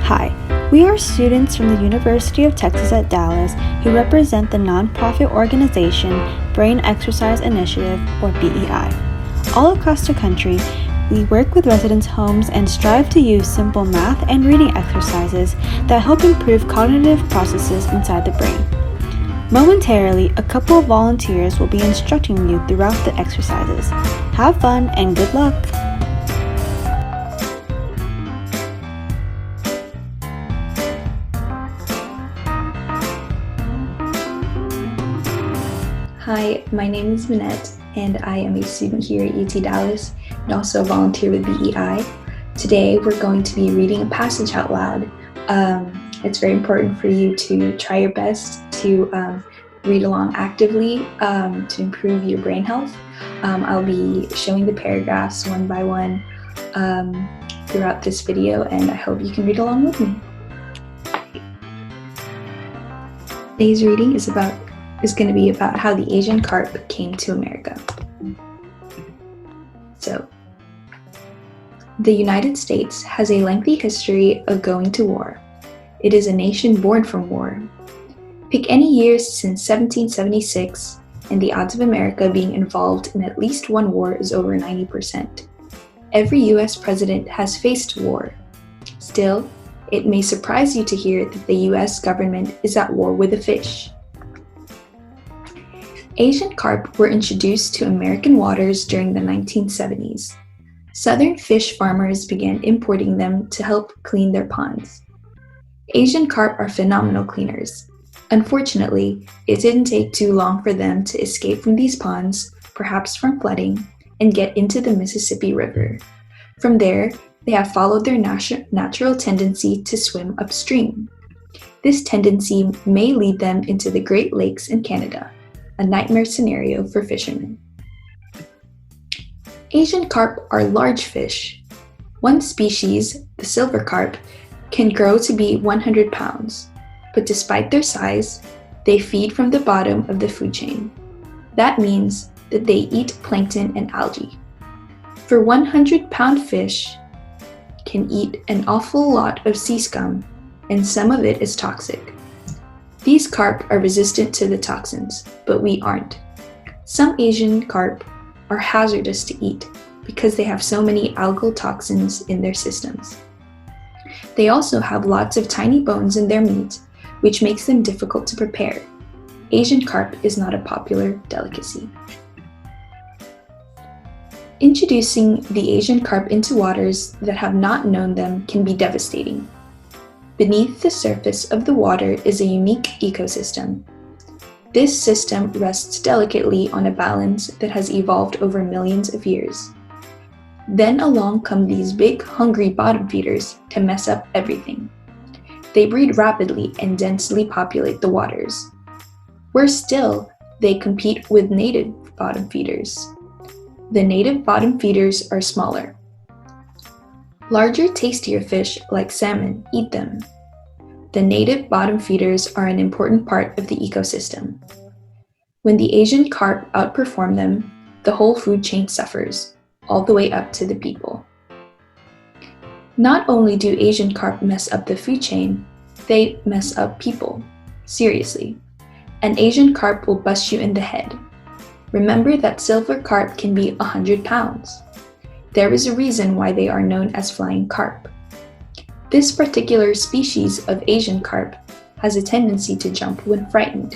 Hi, we are students from the University of Texas at Dallas who represent the nonprofit organization Brain Exercise Initiative, or BEI. All across the country, we work with residents' homes and strive to use simple math and reading exercises that help improve cognitive processes inside the brain. Momentarily, a couple of volunteers will be instructing you throughout the exercises. Have fun and good luck! Hi, my name is Minette, and I am a student here at UT Dallas and also a volunteer with BEI. Today, we're going to be reading a passage out loud. It's very important for you to try your best to read along actively to improve your brain health. I'll be showing the paragraphs one by one throughout this video, and I hope you can read along with me. Today's reading is going to be about how the Asian carp came to America. So, the United States has a lengthy history of going to war. It is a nation born from war. Pick any years since 1776, and the odds of America being involved in at least one war is over 90%. Every US president has faced war. Still, it may surprise you to hear that the US government is at war with a fish. Asian carp were introduced to American waters during the 1970s. Southern fish farmers began importing them to help clean their ponds. Asian carp are phenomenal cleaners. Unfortunately, it didn't take too long for them to escape from these ponds, perhaps from flooding, and get into the Mississippi River. From there, they have followed their natural tendency to swim upstream. This tendency may lead them into the Great Lakes in Canada, a nightmare scenario for fishermen. Asian carp are large fish. One species, the silver carp, can grow to be 100 pounds, but despite their size, they feed from the bottom of the food chain. That means that they eat plankton and algae. For 100-pound fish can eat an awful lot of sea scum, and some of it is toxic. These carp are resistant to the toxins, but we aren't. Some Asian carp are hazardous to eat because they have so many algal toxins in their systems. They also have lots of tiny bones in their meat, which makes them difficult to prepare. Asian carp is not a popular delicacy. Introducing the Asian carp into waters that have not known them can be devastating. Beneath the surface of the water is a unique ecosystem. This system rests delicately on a balance that has evolved over millions of years. Then along come these big, hungry bottom feeders to mess up everything. They breed rapidly and densely populate the waters. Worse still, they compete with native bottom feeders. The native bottom feeders are smaller. Larger, tastier fish, like salmon, eat them. The native bottom feeders are an important part of the ecosystem. When the Asian carp outperform them, the whole food chain suffers, all the way up to the people. Not only do Asian carp mess up the food chain, they mess up people. Seriously. An Asian carp will bust you in the head. Remember that silver carp can be 100 pounds. There is a reason why they are known as flying carp. This particular species of Asian carp has a tendency to jump when frightened.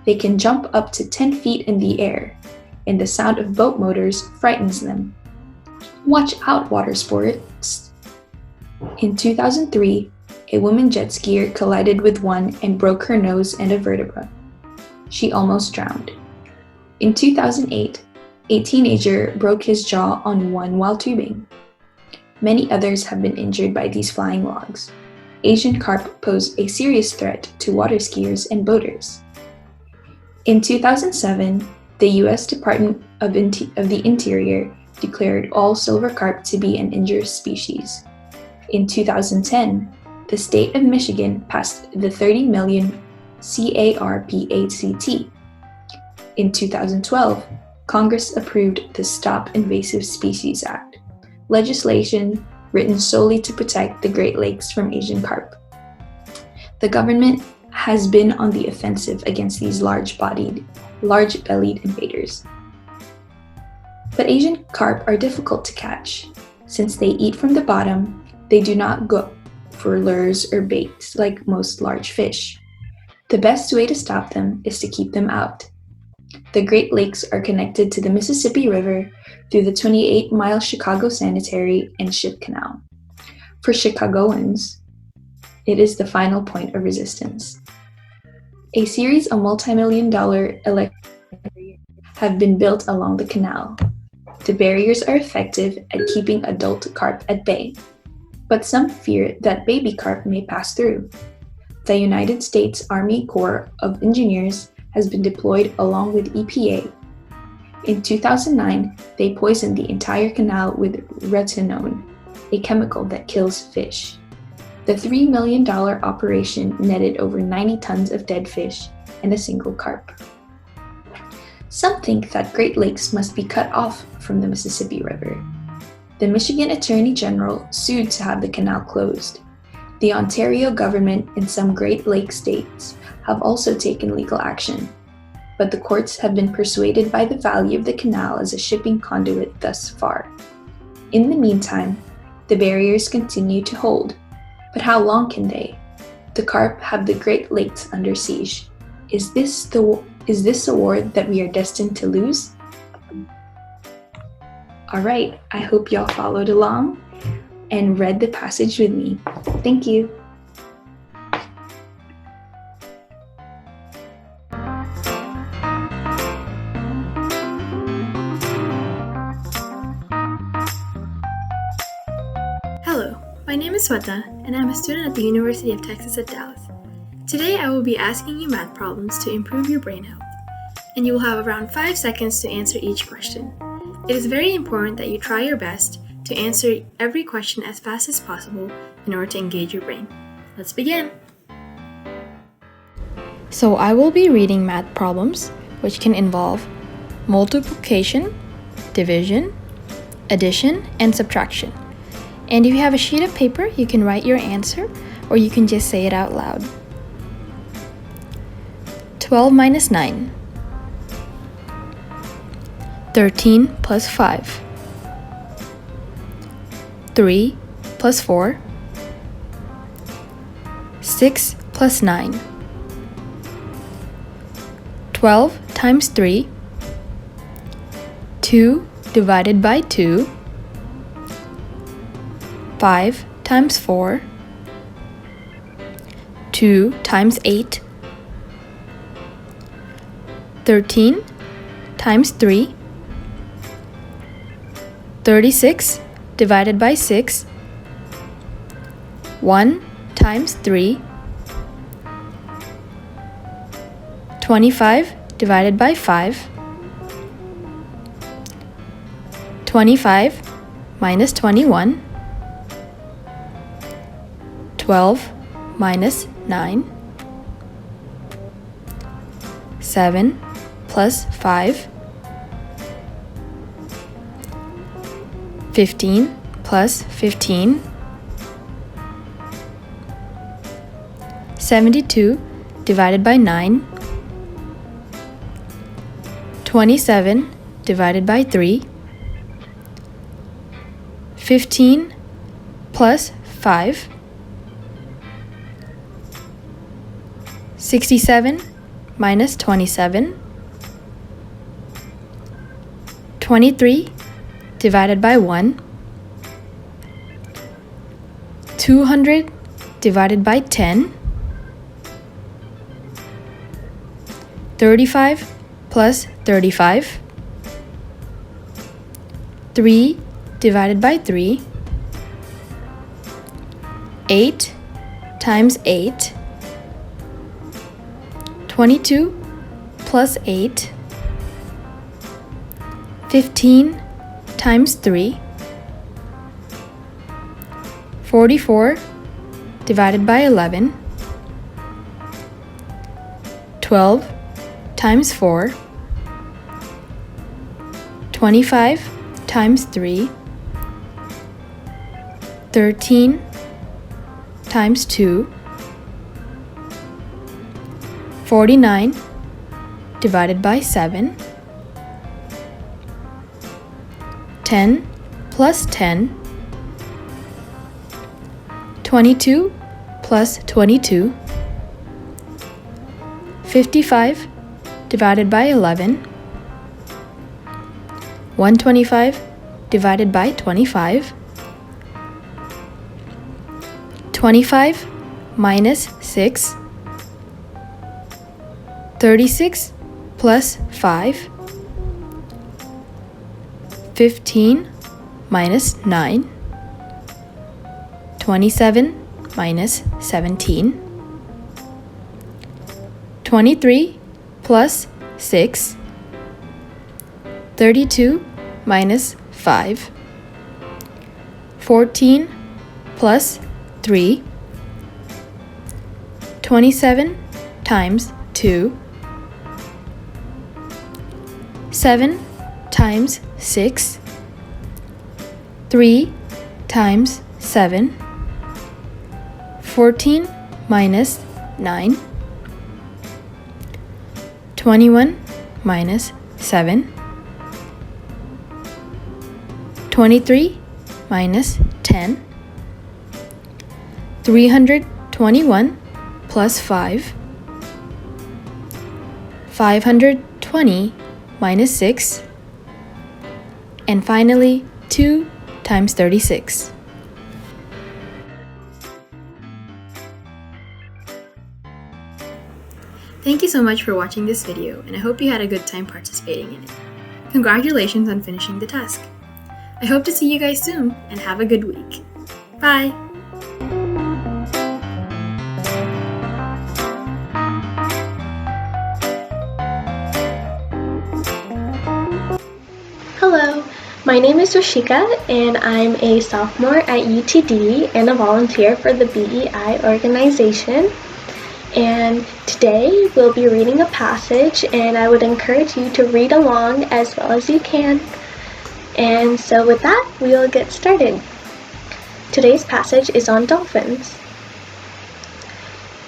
They can jump up to 10 feet in the air, and the sound of boat motors frightens them. Watch out, water sports! In 2003, a woman jet skier collided with one and broke her nose and a vertebra. She almost drowned. In 2008, a teenager broke his jaw on one while tubing. Many others have been injured by these flying logs. Asian carp pose a serious threat to water skiers and boaters. In 2007, the U.S. Department of the Interior declared all silver carp to be an endangered species. In 2010, the state of Michigan passed the 30 million CARP-ACT. In 2012, Congress approved the Stop Invasive Species Act, legislation written solely to protect the Great Lakes from Asian carp. The government has been on the offensive against these large-bellied invaders. But Asian carp are difficult to catch. Since they eat from the bottom, they do not go for lures or baits like most large fish. The best way to stop them is to keep them out. The Great Lakes are connected to the Mississippi River through the 28-mile Chicago Sanitary and Ship Canal. For Chicagoans, it is the final point of resistance. A series of multi-million-dollar electric have been built along the canal. The barriers are effective at keeping adult carp at bay, but some fear that baby carp may pass through. The United States Army Corps of Engineers has been deployed along with EPA. In 2009, they poisoned the entire canal with retinone, a chemical that kills fish. The $3 million operation netted over 90 tons of dead fish and a single carp. Some think that Great Lakes must be cut off from the Mississippi River. The Michigan Attorney General sued to have the canal closed. The Ontario government and some Great Lakes states have also taken legal action, but the courts have been persuaded by the value of the canal as a shipping conduit thus far. In the meantime, the barriers continue to hold, but how long can they? The carp have the Great Lakes under siege. Is this a war that we are destined to lose? All right, I hope y'all followed along and read the passage with me. Thank you. Hello, my name is Sweta, and I'm a student at the University of Texas at Dallas. Today I will be asking you math problems to improve your brain health, and you will have around 5 seconds to answer each question. It is very important that you try your best to answer every question as fast as possible in order to engage your brain. Let's begin! So I will be reading math problems, which can involve multiplication, division, addition, and subtraction. And if you have a sheet of paper, you can write your answer, or you can just say it out loud. 12 minus 9. 13 plus 5. 3 plus 4. 6 plus 9. 12 times 3. 2 divided by 2. 5 times 4. 2 times 8. 13 times 3. 36 divided by 6. 1 times 3. 25 divided by 5. 25 minus 21. 12 minus 9. 7 plus 5. 15 plus 15. 72 divided by 9. 27 divided by 3. 15 plus 5. 67 minus 27. 23 divided by 1. 200 divided by 10. 35 plus 35. 3 divided by 3. 8 times 8. 22 plus 8. 15 times 3. 44 divided by 11. 12 times 4. 25 times 3. 13 times 2, 49 divided by 7, 10 plus 10, 22 plus 22, 55 divided by 11, 125 divided by 25, 25 minus 6, 36 plus 5, 15 minus 9, 27 minus 17, 23 plus 6, 32 minus 5, 14 plus 3, 27 times 2, 7 times 6, 3 times 7, 14 minus 9, 21 minus 7, 23 minus 10, 321 plus 5, 520 minus 6, and finally 2 times 36. Thank you so much for watching this video, and I hope you had a good time participating in it. Congratulations on finishing the task. I hope to see you guys soon, and have a good week. Bye! Hello, my name is Rashika and I'm a sophomore at UTD and a volunteer for the BEI organization. And today we'll be reading a passage, and I would encourage you to read along as well as you can. And so with that, we'll get started. Today's passage is on dolphins.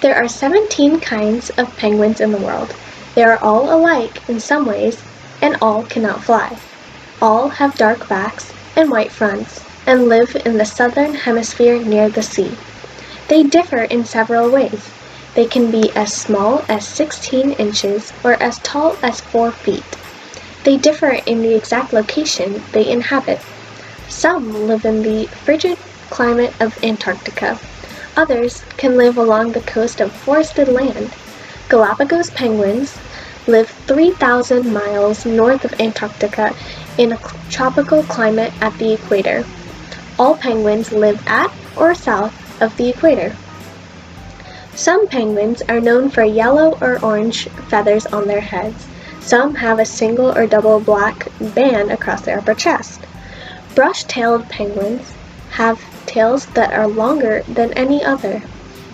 There are 17 kinds of penguins in the world. They are all alike in some ways, and all cannot fly. All have dark backs and white fronts, and live in the southern hemisphere near the sea. They differ in several ways. They can be as small as 16 inches or as tall as 4 feet. They differ in the exact location they inhabit. Some live in the frigid climate of Antarctica. Others can live along the coast of forested land. Galapagos penguins live 3,000 miles north of Antarctica in a tropical climate at the equator. All penguins live at or south of the equator. Some penguins are known for yellow or orange feathers on their heads. Some have a single or double black band across their upper chest. Brush-tailed penguins have tails that are longer than any other.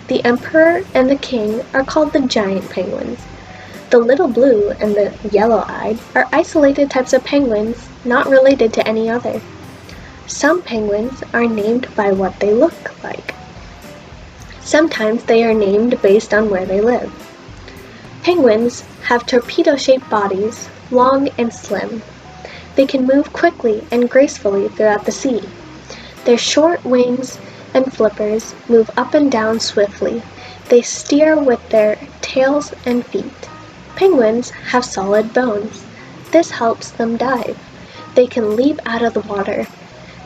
The emperor and the king are called the giant penguins. The little blue and the yellow-eyed are isolated types of penguins, not related to any other. Some penguins are named by what they look like. Sometimes they are named based on where they live. Penguins have torpedo-shaped bodies, long and slim. They can move quickly and gracefully throughout the sea. Their short wings and flippers move up and down swiftly. They steer with their tails and feet. Penguins have solid bones. This helps them dive. They can leap out of the water.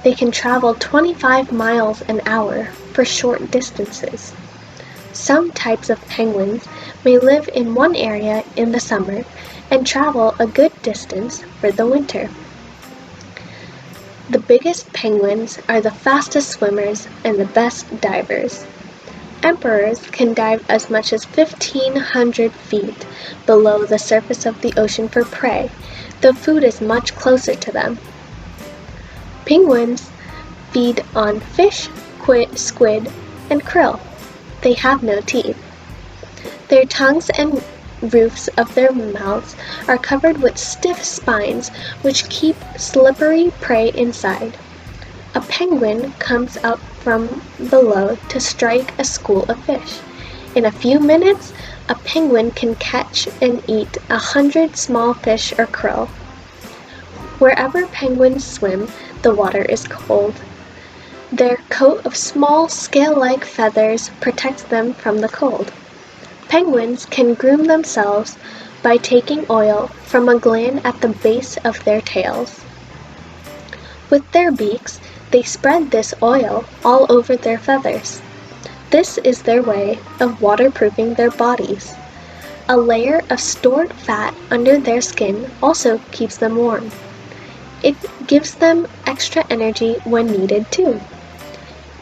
They can travel 25 miles an hour for short distances. Some types of penguins may live in one area in the summer and travel a good distance for the winter. The biggest penguins are the fastest swimmers and the best divers. Emperors can dive as much as 1,500 feet below the surface of the ocean for prey. The food is much closer to them. Penguins feed on fish, squid, and krill. They have no teeth. Their tongues and roofs of their mouths are covered with stiff spines which keep slippery prey inside. A penguin comes up from below to strike a school of fish. In a few minutes, a penguin can catch and eat 100 small fish or krill. Wherever penguins swim, the water is cold. Their coat of small scale-like feathers protects them from the cold. Penguins can groom themselves by taking oil from a gland at the base of their tails. With their beaks, they spread this oil all over their feathers. This is their way of waterproofing their bodies. A layer of stored fat under their skin also keeps them warm. It gives them extra energy when needed too.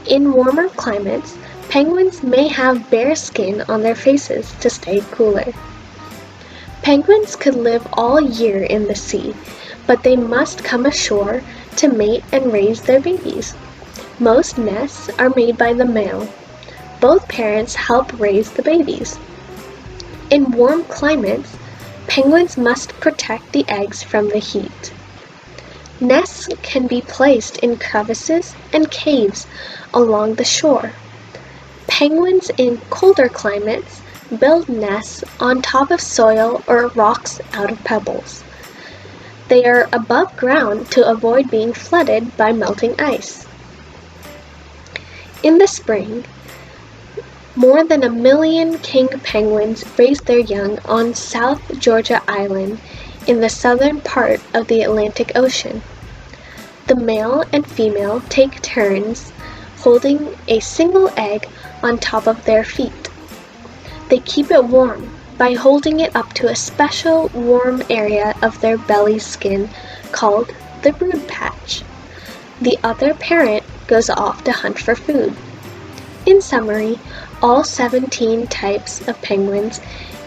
In warmer climates, penguins may have bare skin on their faces to stay cooler. Penguins could live all year in the sea, but they must come ashore to mate and raise their babies. Most nests are made by the male. Both parents help raise the babies. In warm climates, penguins must protect the eggs from the heat. Nests can be placed in crevices and caves along the shore. Penguins in colder climates build nests on top of soil or rocks out of pebbles. They are above ground to avoid being flooded by melting ice. In the spring, more than 1 million king penguins raise their young on South Georgia Island in the southern part of the Atlantic Ocean. The male and female take turns holding a single egg on top of their feet. They keep it warm by holding it up to a special warm area of their belly skin called the brood patch. The other parent goes off to hunt for food. In summary, all 17 types of penguins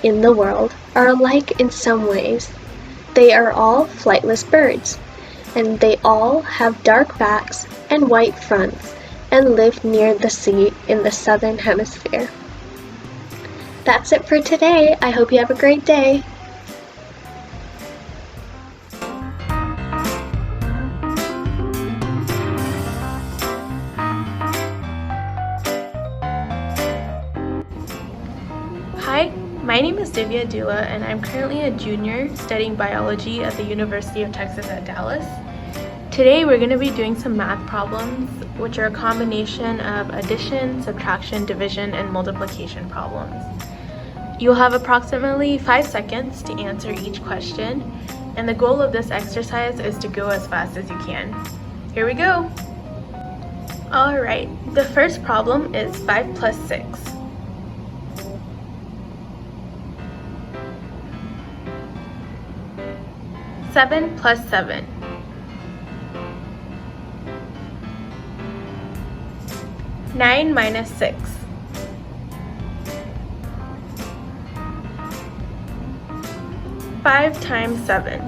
in the world are alike in some ways. They are all flightless birds, and they all have dark backs and white fronts and live near the sea in the southern hemisphere. That's it for today. I hope you have a great day. Hi, my name is Divya Dula, and I'm currently a junior studying biology at the University of Texas at Dallas. Today we're going to be doing some math problems, which are a combination of addition, subtraction, division, and multiplication problems. You'll have approximately 5 seconds to answer each question, and the goal of this exercise is to go as fast as you can. Here we go! Alright, the first problem is 5 plus 6. 7 plus 7. 9 minus 6. 5 times 7.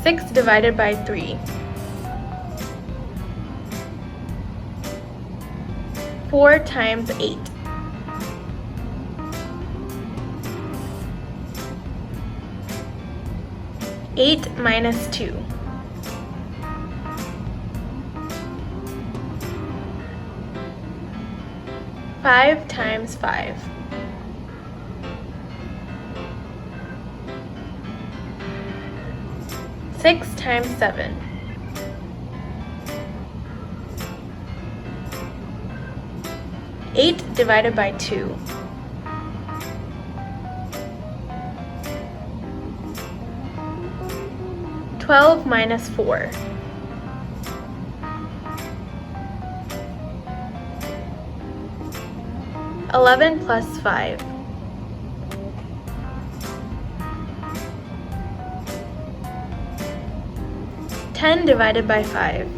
6 divided by 3. 4 times 8. 8 minus 2. 5 times 5. 6 times 7. 8 divided by 2. 12 minus 4. 11 plus 5. 10 divided by 5.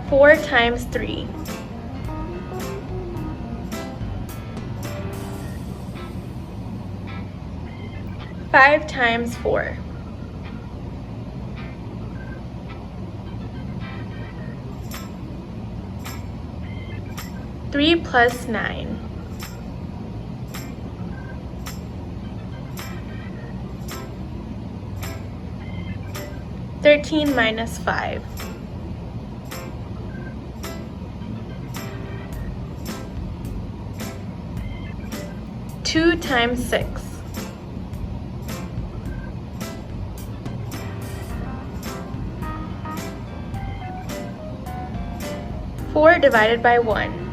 4 times 3. 5 times 4. 3 plus 9. 13 minus 5. 2 times 6. 4 divided by 1.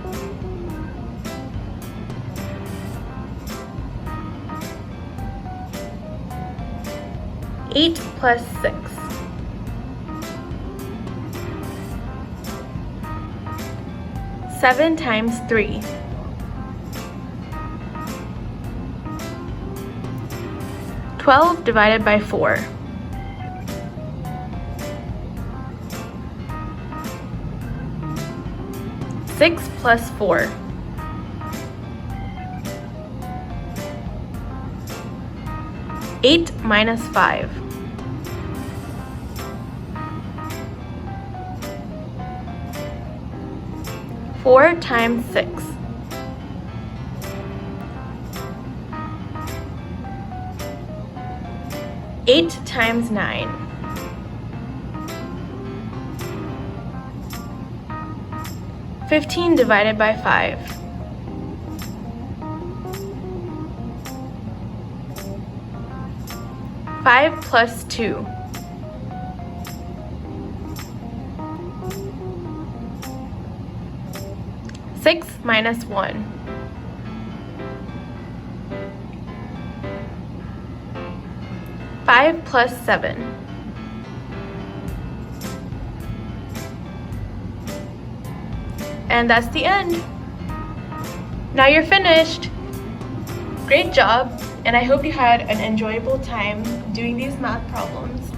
8 plus 6. 7 times 3. 12 divided by 4. 6 plus 4. 8 minus 5. 4 times 6. 8 times 9. 15 divided by 5. 5 plus 2. 6 minus 1. 5 plus 7. 'And that's the end. Now you're finished. Great job, and I hope you had an enjoyable time doing these math problems.